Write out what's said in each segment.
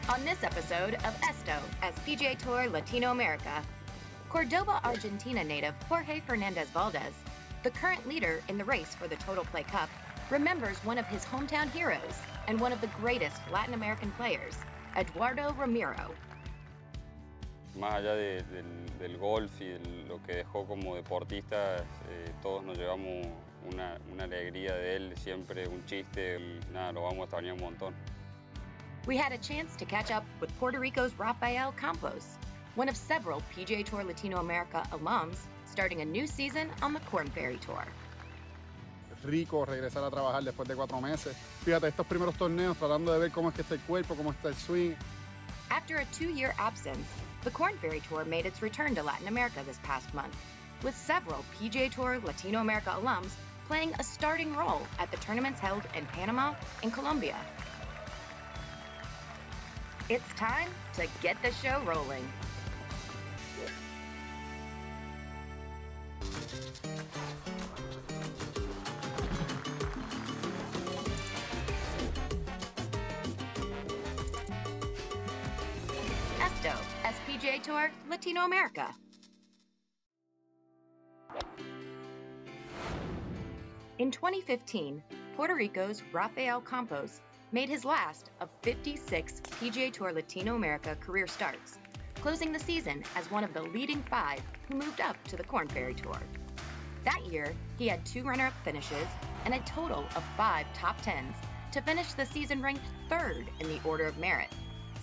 On this episode of Esto as PGA Tour Latinoamérica, Cordoba, Argentina native Jorge Fernández VALDÉS, the current leader in the race for the TOTALPLAY Cup, remembers one of his hometown heroes and one of the greatest Latin American players, Eduardo Romero. Más allá del golf y de lo que dejó como deportista, todos nos llevamos una alegría de él, siempre un chiste, y nada, lo vamos a extrañar un montón. We had a chance to catch up with Puerto Rico's Rafael Campos, one of several PGA Tour Latinoamérica alums starting a new season on the Korn Ferry Tour. Rico regresar a trabajar después de 4 meses. Fíjate, estos primeros torneos tratando de ver cómo es que está el cuerpo, cómo está el swing. After a 2-year absence, the Korn Ferry Tour made its return to Latin America this past month, with several PGA Tour Latinoamérica alums playing a starting role at the tournaments held in Panama and Colombia. It's time to get the show rolling. Esto as PGA Tour Latinoamérica. In 2015, Puerto Rico's Rafael Campos made his last of 56 PGA Tour Latinoamérica career starts, closing the season as one of the leading 5 who moved up to the Korn Ferry Tour. That year, he had 2 runner-up finishes and a total of 5 top 10s to finish the season ranked 3rd in the order of merit.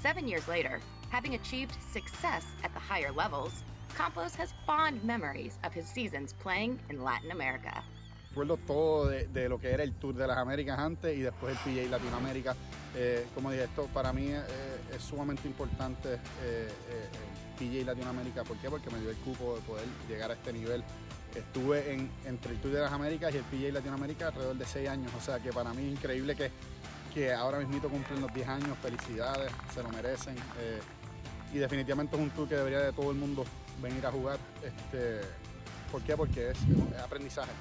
7 years later, having achieved success at the higher levels, Campos has fond memories of his seasons playing in Latin America. Recuerdo todo de lo que era el Tour de las Américas antes y después el PGA Latinoamérica. Como dije, esto para mí es sumamente importante el PGA Latinoamérica. ¿Por qué? Porque me dio el cupo de poder llegar a este nivel. Estuve entre el Tour de las Américas y el PGA Latinoamérica alrededor de 6 años. O sea que para mí es increíble que ahora mismito cumplen los 10 años. Felicidades, se lo merecen. Y definitivamente es un tour que debería de todo el mundo venir a jugar. ¿Por qué? Porque es aprendizaje.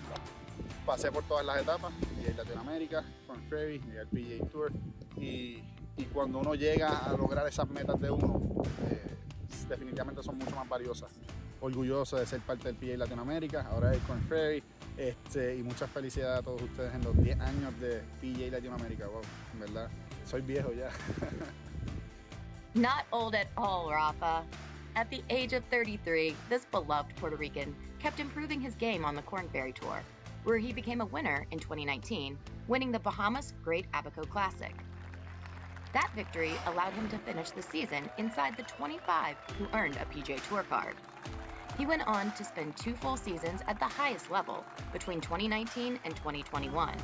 Pasé por todas las etapas, PGA Latinoamérica, Korn Ferry, llegué al PGA Tour y cuando uno llega a lograr esas metas de uno, definitivamente son mucho más valiosas. Orgulloso de ser parte del PGA Latinoamérica, ahora el Korn Ferry, y muchas felicidades a todos ustedes en los 10 años de PGA Latinoamérica. Wow, en verdad, soy viejo ya. Not old at all, Rafa. At the age of 33, this beloved Puerto Rican kept improving his game on the Korn Ferry Tour, where he became a winner in 2019, winning the Bahamas Great Abaco Classic. That victory allowed him to finish the season inside the 25 who earned a PGA Tour card. He went on to spend 2 full seasons at the highest level between 2019 and 2021.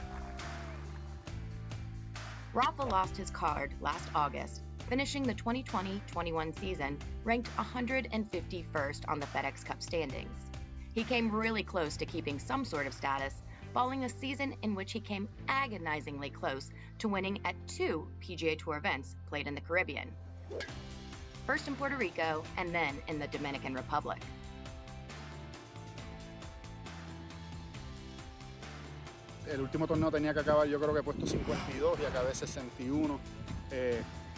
Rafa lost his card last August, finishing the 2020-21 season ranked 151st on the FedEx Cup standings. He came really close to keeping some sort of status, following a season in which he came agonizingly close to winning at 2 PGA Tour events played in the Caribbean. First in Puerto Rico and then in the Dominican Republic. El último torneo tenía que acabar, yo creo que puesto 52 y acabé 61.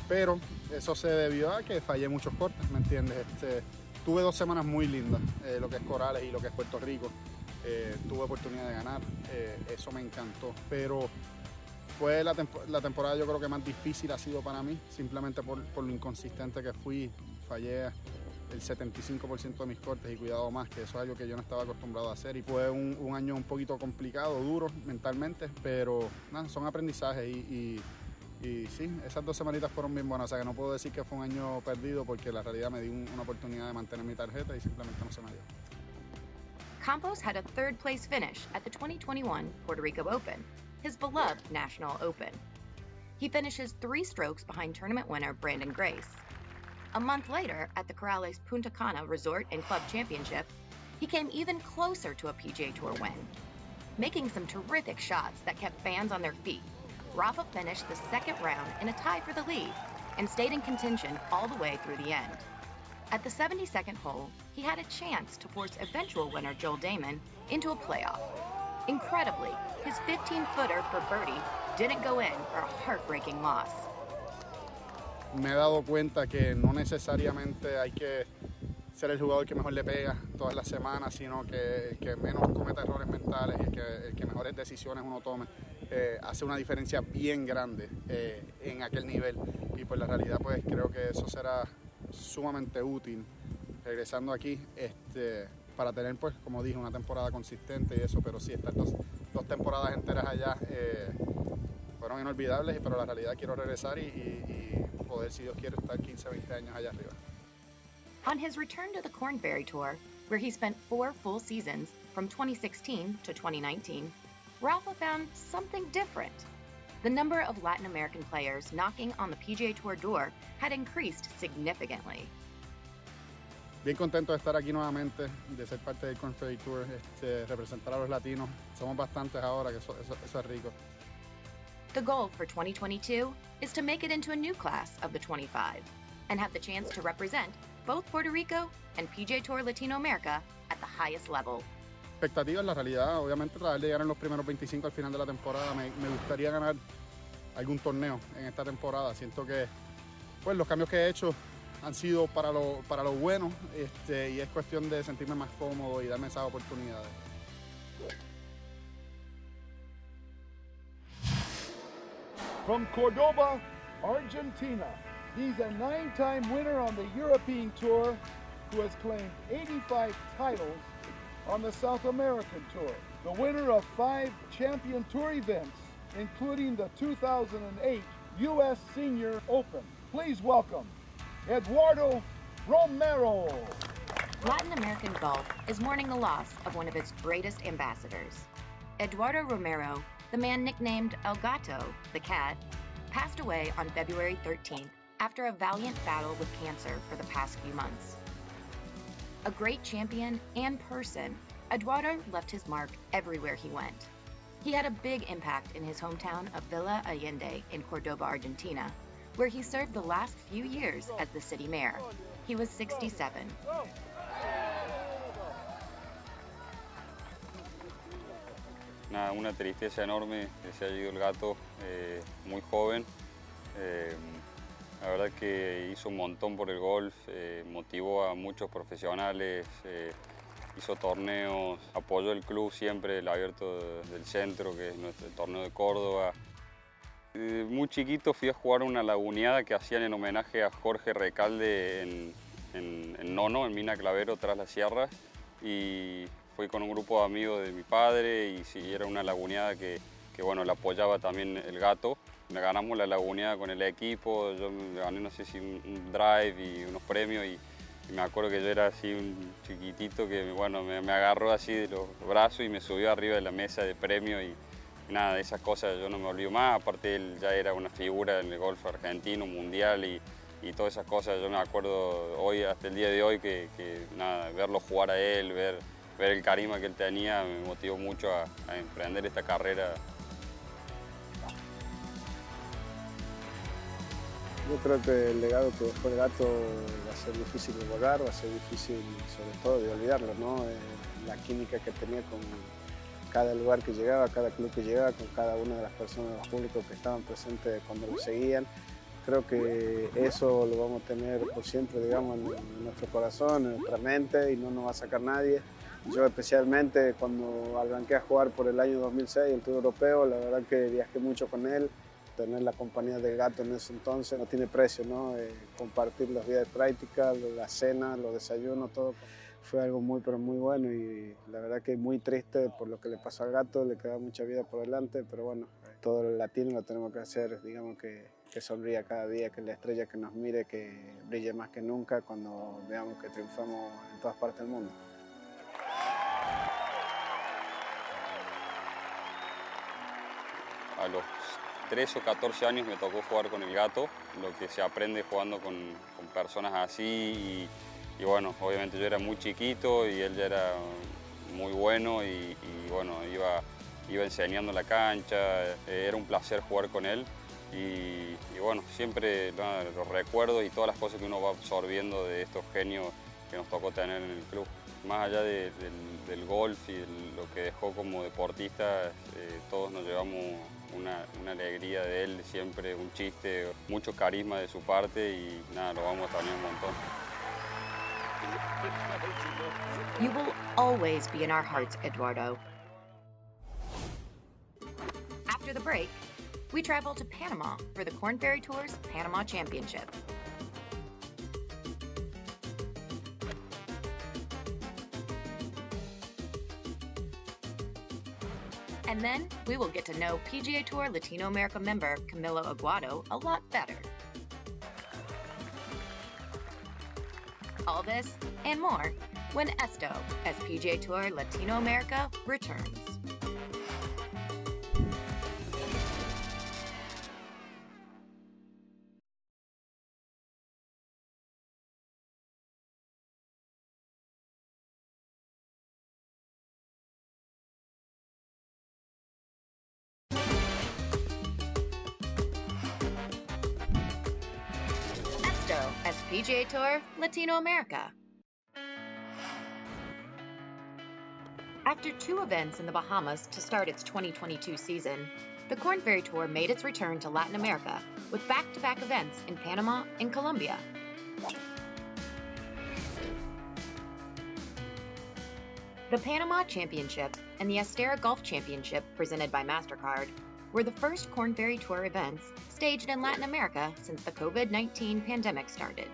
Pero eso se debió a que fallé muchos cortes, ¿me entiendes? Tuve 2 semanas muy lindas, lo que es Corales y lo que es Puerto Rico. Tuve oportunidad de ganar, eso me encantó. Pero fue la temporada yo creo que más difícil ha sido para mí, simplemente por lo inconsistente que fui. Fallé el 75% de mis cortes y cuidado más, que eso es algo que yo no estaba acostumbrado a hacer. Y fue un año un poquito complicado, duro mentalmente, pero nada, son aprendizajes y sí, esas 2 semanitas fueron bien buenas, o sea que no puedo decir que fue un año perdido porque la realidad me dio una oportunidad de mantener mi tarjeta y simplemente no se me dio. Campos had a 3rd place finish at the 2021 Puerto Rico Open, his beloved National Open. He finishes 3 strokes behind tournament winner Brandon Grace. A month later, at the Corales Punta Cana Resort and Club Championship, he came even closer to a PGA Tour win, making some terrific shots that kept fans on their feet. Rafa finished the 2nd round in a tie for the lead and stayed in contention all the way through the end. At the 72nd hole, he had a chance to force eventual winner Joel Dahmen into a playoff. Incredibly, his 15-footer for birdie didn't go in for a heartbreaking loss. me he dado cuenta que no necesariamente hay que ser el jugador que mejor le pega todas las semanas, sino que el que menos cometa errores mentales y el que mejores decisiones uno tome, hace una diferencia bien grande en aquel nivel. Y pues la realidad pues creo que eso será sumamente útil regresando aquí para tener pues como dije una temporada consistente y eso, pero sí estas dos temporadas enteras allá fueron inolvidables, pero la realidad quiero regresar y poder, si Dios quiere, estar 15, 20 años allá arriba. On his return to the Korn Ferry Tour, where he spent 4 full seasons from 2016 to 2019, Rafa found something different. The number of Latin American players knocking on the PGA Tour door had increased significantly. Bien contento de estar aquí nuevamente, de ser parte del Korn Ferry Tour, representar a los latinos. Somos bastantes ahora, que eso es rico. The goal for 2022 is to make it into a new class of the 25 and have the chance to represent both Puerto Rico and PGA Tour Latinoamérica at the highest level. Expectativas, la realidad, obviamente tratar de llegar en los primeros 25 al final de la temporada. Me gustaría ganar algún torneo en esta temporada. Siento que pues, los cambios que he hecho han sido para lo bueno y es cuestión de sentirme más cómodo y darme esas oportunidades. From Cordoba, Argentina, he's a 9-time winner on the European Tour who has claimed 85 titles on the South American Tour. The winner of 5 Champion Tour events, including the 2008 U.S. Senior Open. Please welcome Eduardo Romero. Latin American golf is mourning the loss of one of its greatest ambassadors. Eduardo Romero, the man nicknamed El Gato, the cat, passed away on February 13th after a valiant battle with cancer for the past few months. A great champion and person, Eduardo left his mark everywhere he went. He had a big impact in his hometown of Villa Allende in Cordoba, Argentina, where he served the last few years as the city mayor. He was 67. Nada, una tristeza enorme que se haya ido el gato muy joven. La verdad que hizo un montón por el golf, motivó a muchos profesionales, hizo torneos, apoyó el club siempre, el abierto del centro, que es nuestro torneo de Córdoba. Muy chiquito fui a jugar una laguneada que hacían en homenaje a Jorge Recalde en Nono, en Mina Clavero, tras las sierras. Y fui con un grupo de amigos de mi padre y sí, era una laguneada que bueno, la apoyaba también el gato. Me ganamos la laguneada con el equipo, yo me gané no sé si un drive y unos premios y me acuerdo que yo era así un chiquitito que bueno, me agarró así de los brazos y me subió arriba de la mesa de premios y nada, de esas cosas yo no me olvido más. Aparte él ya era una figura en el golf argentino, mundial y todas esas cosas. Yo me acuerdo hoy, hasta el día de hoy, que nada, verlo jugar a él, ver el carisma que él tenía me motivó mucho a emprender esta carrera. Yo creo que el legado que dejó el gato va a ser difícil de borrar, va a ser difícil sobre todo de olvidarlo, ¿no? La química que tenía con cada lugar que llegaba, cada club que llegaba, con cada una de las personas, los públicos que estaban presentes cuando lo seguían. Creo que eso lo vamos a tener por siempre, digamos, en nuestro corazón, en nuestra mente y no nos va a sacar nadie. Yo especialmente cuando arranqué a jugar por el año 2006, el Tour Europeo, la verdad que viajé mucho con él. Tener la compañía del gato en ese entonces no tiene precio, ¿no? Compartir los días de práctica, la cena, los desayunos, todo fue algo muy, pero muy bueno y la verdad que muy triste por lo que le pasó al gato, le queda mucha vida por delante, pero bueno, todo el latino lo tenemos que hacer, digamos que sonría cada día, que la estrella que nos mire, que brille más que nunca cuando veamos que triunfamos en todas partes del mundo. A los 13 o 14 años me tocó jugar con el gato, lo que se aprende jugando con personas así y bueno, obviamente yo era muy chiquito y él ya era muy bueno y bueno, iba enseñando la cancha, era un placer jugar con él y bueno, siempre los recuerdos y todas las cosas que uno va absorbiendo de estos genios que nos tocó tener en el club. Más allá del golf y de lo que dejó como deportista, todos nos llevamos una alegría de él, siempre un chiste, mucho carisma de su parte y nada, lo vamos a extrañar un montón. You will always be in our hearts, Eduardo. After the break, we travel to Panama for the Korn Ferry Tour's Panama Championship. And then we will get to know PGA Tour Latino America member Camilo Aguado a lot better. All this and more when Esto, as PGA Tour Latino America returns. As PGA Tour Latino America. After 2 events in the Bahamas to start its 2022 season, the Korn Ferry Tour made its return to Latin America with back-to-back events in Panama and Colombia. The Panama Championship and the Astera Golf Championship, presented by MasterCard, were the first Korn Ferry Tour events staged in Latin America since the COVID-19 pandemic started.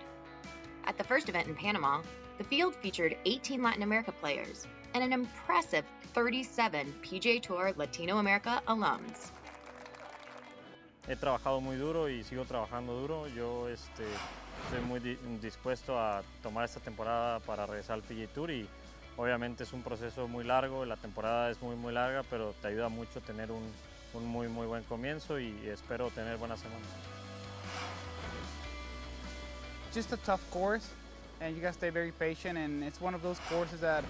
At the first event in Panama, the field featured 18 Latin America players and an impressive 37 PGA Tour Latino America alums. He trabajado muy duro y sigo trabajando duro. Yo estoy muy dispuesto a tomar esta temporada para regresar al PGA Tour y obviamente es un proceso muy largo, la temporada es muy larga, pero te ayuda mucho tener un muy buen comienzo y espero tener buenas semanas. Just a tough course, and you gotta stay very patient, and it's one of those courses that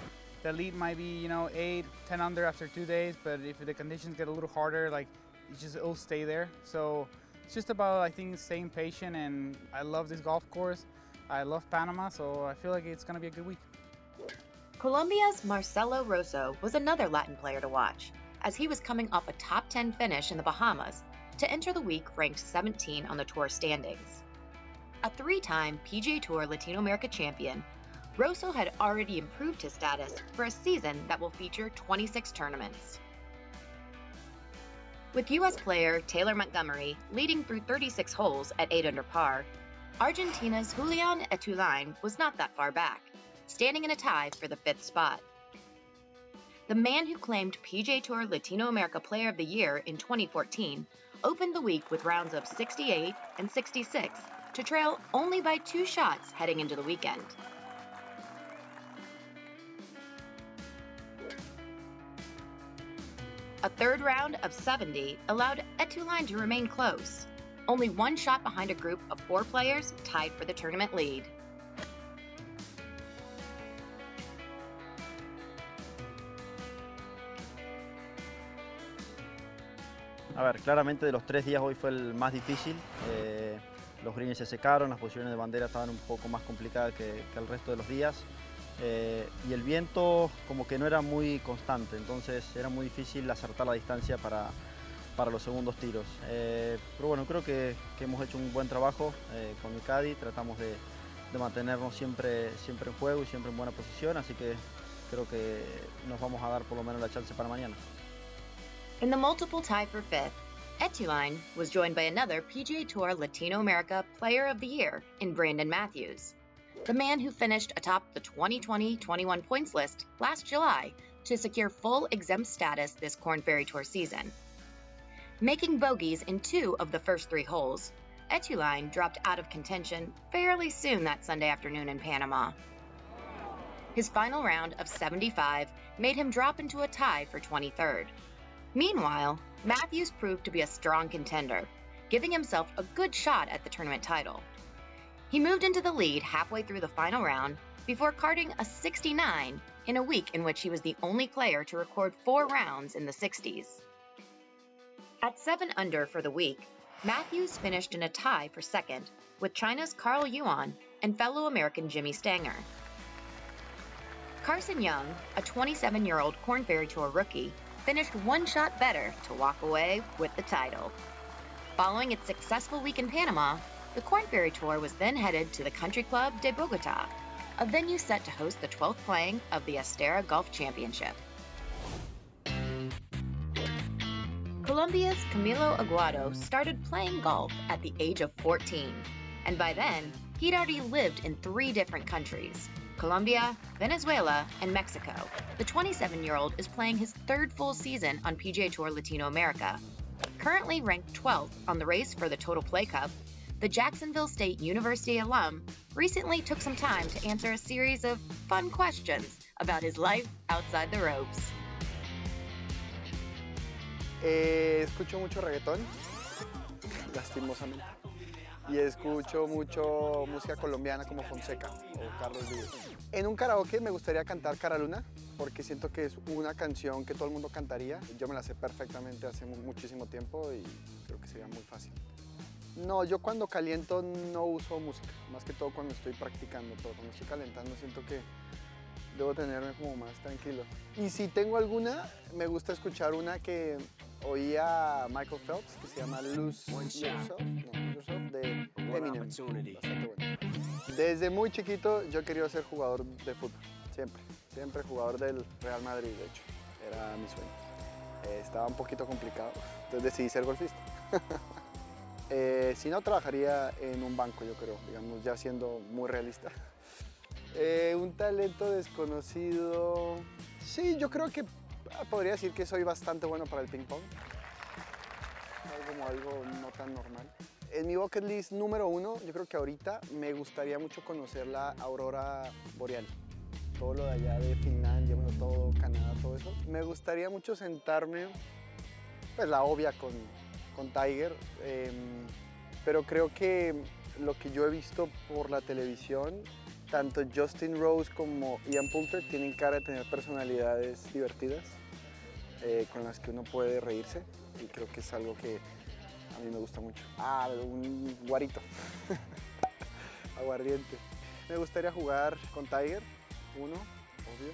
the lead might be, 8, 10 under after 2 days, but if the conditions get a little harder, it'll stay there. So it's just about, I think, staying patient, and I love this golf course. I love Panama, so I feel like it's gonna be a good week. Colombia's Marcelo Rosso was another Latin player to watch, as he was coming off a top 10 finish in the Bahamas to enter the week ranked 17 on the tour standings. A 3-time PGA Tour Latino America champion, Rosso had already improved his status for a season that will feature 26 tournaments. With U.S. player Taylor Montgomery leading through 36 holes at 8 under par, Argentina's Julián Estupiñán was not that far back, standing in a tie for the 5th spot. The man who claimed PGA Tour Latino America Player of the Year in 2014 opened the week with rounds of 68 and 66 to trail only by 2 shots heading into the weekend. A third round of 70 allowed Estupiñán to remain close, only 1 shot behind a group of 4 players tied for the tournament lead. A ver, claramente de los 3 días hoy fue el más difícil. Los greens se secaron, las posiciones de bandera estaban un poco más complicadas que el resto de los días. Y el viento como que no era muy constante, entonces era muy difícil acertar la distancia para los segundos tiros. Pero bueno, creo que hemos hecho un buen trabajo con mi caddy, tratamos de mantenernos siempre en juego y siempre en buena posición, así que creo que nos vamos a dar por lo menos la chance para mañana. In the multiple tie for 5th, Estupiñán was joined by another PGA Tour Latino America Player of the Year in Brandon Matthews, the man who finished atop the 2020-21 points list last July to secure full exempt status this Korn Ferry Tour season. Making bogeys in 2 of the first 3 holes, Estupiñán dropped out of contention fairly soon that Sunday afternoon in Panama. His final round of 75 made him drop into a tie for 23rd. Meanwhile, Matthews proved to be a strong contender, giving himself a good shot at the tournament title. He moved into the lead halfway through the final round before carding a 69 in a week in which he was the only player to record 4 rounds in the 60s. At 7 under for the week, Matthews finished in a tie for 2nd with China's Carl Yuan and fellow American Jimmy Stanger. Carson Young, a 27-year-old Korn Ferry Tour rookie, finished one shot better to walk away with the title. Following its successful week in Panama, the Korn Ferry Tour was then headed to the Country Club de Bogotá, a venue set to host the 12th playing of the Astera Championship. Colombia's Camilo Aguado started playing golf at the age of 14, and by then, he'd already lived in 3 different countries: Colombia, Venezuela, and Mexico. The 27-year-old is playing his 3rd full season on PGA Tour Latinoamérica. Currently ranked 12th on the race for the TOTALPLAY Cup, the Jacksonville State University alum recently took some time to answer a series of fun questions about his life outside the ropes. Escucho mucho reggaetón, lastimosamente, y escucho mucho música colombiana como Fonseca o Carlos Vives. En un karaoke me gustaría cantar Cara Luna, porque siento que es una canción que todo el mundo cantaría. Yo me la sé perfectamente hace muchísimo tiempo y creo que sería muy fácil. No, yo cuando caliento no uso música, más que todo cuando estoy practicando todo. Cuando estoy calentando siento que debo tenerme como más tranquilo. Y si tengo alguna, me gusta escuchar una que oía Michael Phelps, que se llama Lose Yourself, de Eminem. Bastante bueno. Desde muy chiquito yo quería ser jugador de fútbol, siempre jugador del Real Madrid, de hecho, era mi sueño. Estaba un poquito complicado, entonces decidí ser golfista. Si no, trabajaría en un banco, yo creo, digamos, ya siendo muy realista. Un talento desconocido, sí, yo creo que podría decir que soy bastante bueno para el ping pong, como algo no tan normal. En mi bucket list número 1, yo creo que ahorita me gustaría mucho conocer la aurora boreal, todo lo de allá de Finlandia, bueno, todo Canadá, todo eso. Me gustaría mucho sentarme, pues la obvia con Tiger, pero creo que lo que yo he visto por la televisión, tanto Justin Rose como Ian Poulter tienen cara de tener personalidades divertidas con las que uno puede reírse, y creo que es algo que a mí me gusta mucho. Un guarito, aguardiente. Me gustaría jugar con Tiger, obvio.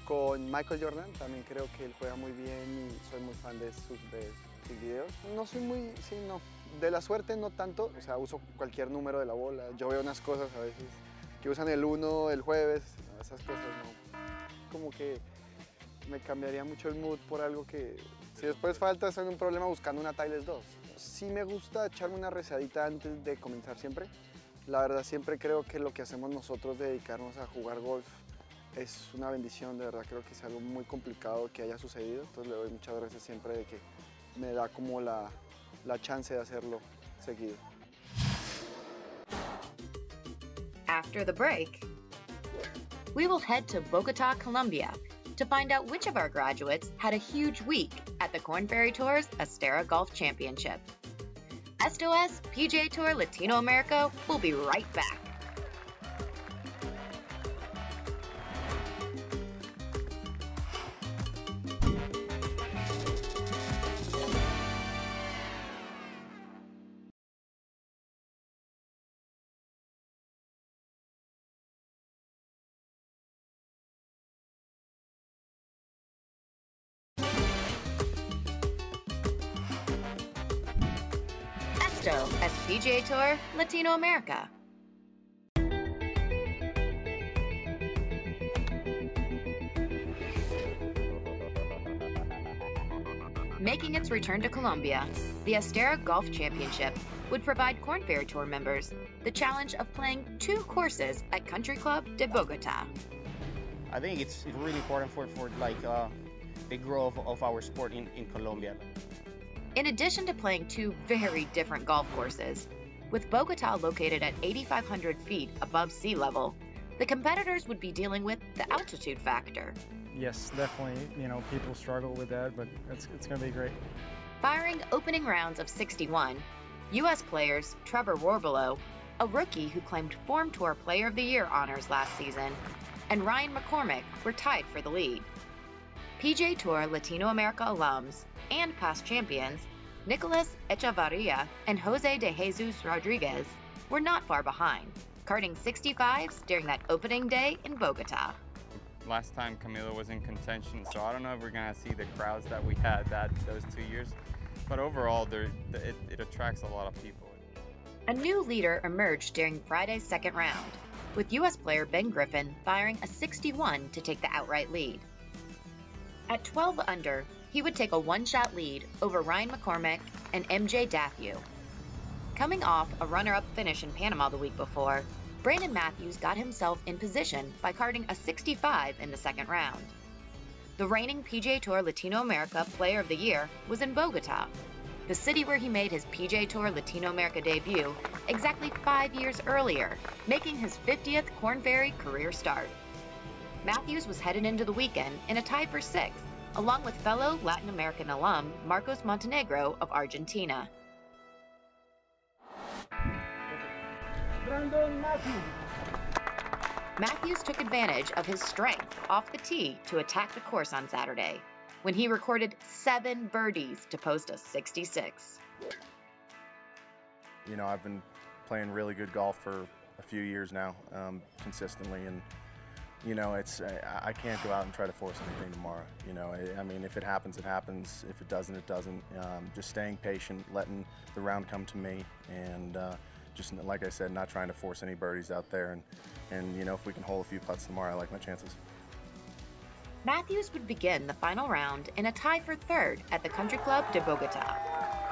Con Michael Jordan, también creo que él juega muy bien y soy muy fan de sus videos. No soy muy, no, de la suerte no tanto, o sea, uso cualquier número de la bola. Yo veo unas cosas a veces que usan el 1 el jueves, esas cosas no. Como que me cambiaría mucho el mood por algo que, si después falta, estoy en un problema buscando una Tiles 2. Sí me gusta echarme una rezadita antes de comenzar siempre. La verdad, siempre creo que lo que hacemos nosotros de dedicarnos a jugar golf es una bendición, de verdad. Creo que es algo muy complicado que haya sucedido, entonces le doy muchas gracias siempre de que me da como la chance de hacerlo seguido. After the break, we will head to Bogotá, Colombia, to find out which of our graduates had a huge week at the Korn Ferry Tour's Astera Championship. Esto es PGA Tour Latinoamérica. We'll be right back. Esto es PGA Tour Latinoamérica. Making its return to Colombia, the Astera Championship would provide Korn Ferry Tour members the challenge of playing 2 courses at Country Club de Bogotá. I think it's really important for like the growth of our sport in Colombia. In addition to playing 2 very different golf courses, with Bogotá located at 8,500 feet above sea level, the competitors would be dealing with the altitude factor. Yes, definitely. You know, people struggle with that, but it's going to be great. Firing opening rounds of 61, U.S. players Trevor Warbelow, a rookie who claimed Form Tour Player of the Year honors last season, and Ryan McCormick were tied for the lead. PGA Tour Latinoamérica alums and past champions Nicolas Echevarria and Jose de Jesus Rodriguez were not far behind, carding 65s during that opening day in Bogotá. last time Camilo was in contention, so I don't know if we're gonna see the crowds that we had those 2 years. But overall, it attracts a lot of people. A new leader emerged during Friday's second round, with U.S. player Ben Griffin firing a 61 to take the outright lead. At 12 under, he would take a one-shot lead over Ryan McCormick and MJ Daffew. Coming off a runner-up finish in Panama the week before, Brandon Matthews got himself in position by carding a 65 in the second round. The reigning PGA Tour Latino America Player of the Year was in Bogota, the city where he made his PGA Tour Latino America debut exactly 5 years earlier, making his 50th Korn Ferry career start. Matthews was headed into the weekend in a tie for 6th, along with fellow Latin American alum Marcos Montenegro of Argentina. Matthews took advantage of his strength off the tee to attack the course on Saturday, when he recorded 7 birdies to post a 66. You know, I've been playing really good golf for a few years now, consistently, and you know, I can't go out and try to force anything tomorrow. You know, I mean, if it happens, it happens. If it doesn't, it doesn't. Just staying patient, letting the round come to me, and just like I said, not trying to force any birdies out there. And you know, if we can hole a few putts tomorrow, I like my chances. Matthews would begin the final round in a tie for 3rd at the Country Club de Bogota,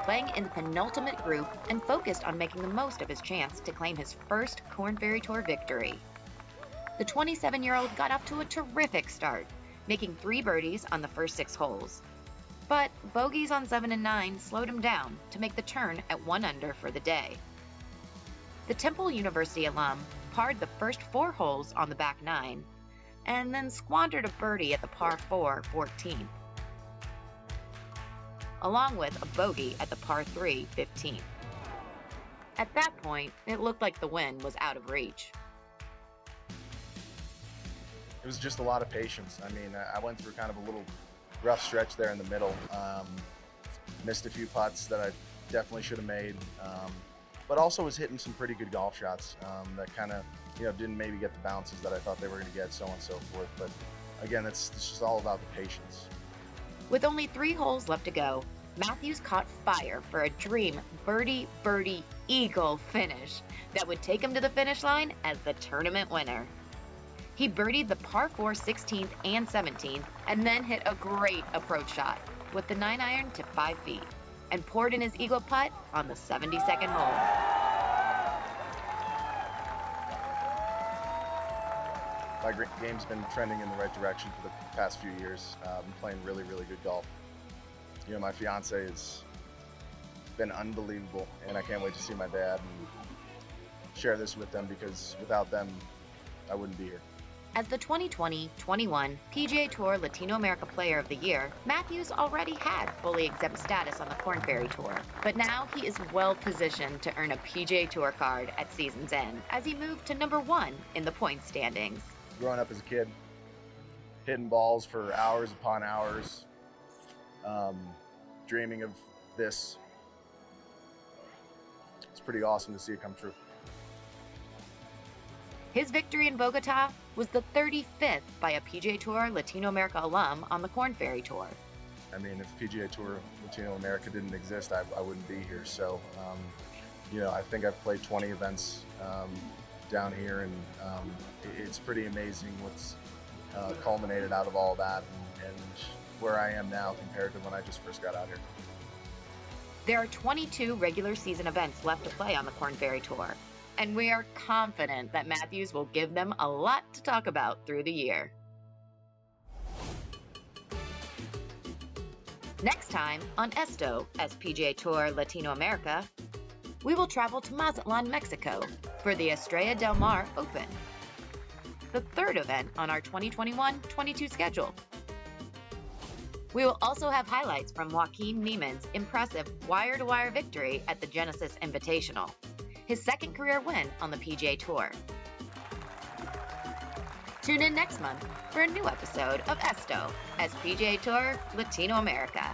playing in the penultimate group and focused on making the most of his chance to claim his first Korn Ferry Tour victory. The 27-year-old got off to a terrific start, making 3 birdies on the first 6 holes. But bogeys on 7 and 9 slowed him down to make the turn at 1 under for the day. The Temple University alum parred the first 4 holes on the back 9, and then squandered a birdie at the par 4 14th, along with a bogey at the par 3 15th. At that point, it looked like the win was out of reach. It was just a lot of patience. I mean, I went through kind of a little rough stretch there in the middle. Missed a few putts that I definitely should have made, but also was hitting some pretty good golf shots that kind of, you know, didn't maybe get the bounces that I thought they were going to get, so on and so forth. But again, it's just all about the patience. With only 3 holes left to go, Matthews caught fire for a dream birdie-eagle finish that would take him to the finish line as the tournament winner. He birdied the par 4 16th and 17th, and then hit a great approach shot with the 9-iron to 5 feet, and poured in his eagle putt on the 72nd hole. My game's been trending in the right direction for the past few years. I've been playing really, really good golf. You know, my fiance has been unbelievable, and I can't wait to see my dad and share this with them, because without them, I wouldn't be here. As the 2020-21 PGA Tour Latino America Player of the Year, Matthews already had fully exempt status on the Korn Ferry Tour, but now he is well positioned to earn a PGA Tour card at season's end as he moved to number 1 in the points standings. Growing up as a kid, hitting balls for hours upon hours, dreaming of this, it's pretty awesome to see it come true. His victory in Bogota was the 35th by a PGA Tour Latino America alum on the Korn Ferry Tour. I mean, if PGA Tour Latino America didn't exist, I wouldn't be here. So, you know, I think I've played 20 events down here, and it's pretty amazing what's culminated out of all that, and where I am now compared to when I just first got out here. There are 22 regular season events left to play on the Korn Ferry Tour, and we are confident that Matthews will give them a lot to talk about through the year. Next time on Esto as PGA Tour Latino America, we will travel to Mazatlan, Mexico for the Estrella del Mar Open, the 3rd event on our 2021-22 schedule. We will also have highlights from Joaquin Niemann's impressive wire-to-wire victory at the Genesis Invitational, his 2nd career win on the PGA Tour. Tune in next month for a new episode of Esto as PGA Tour Latino America.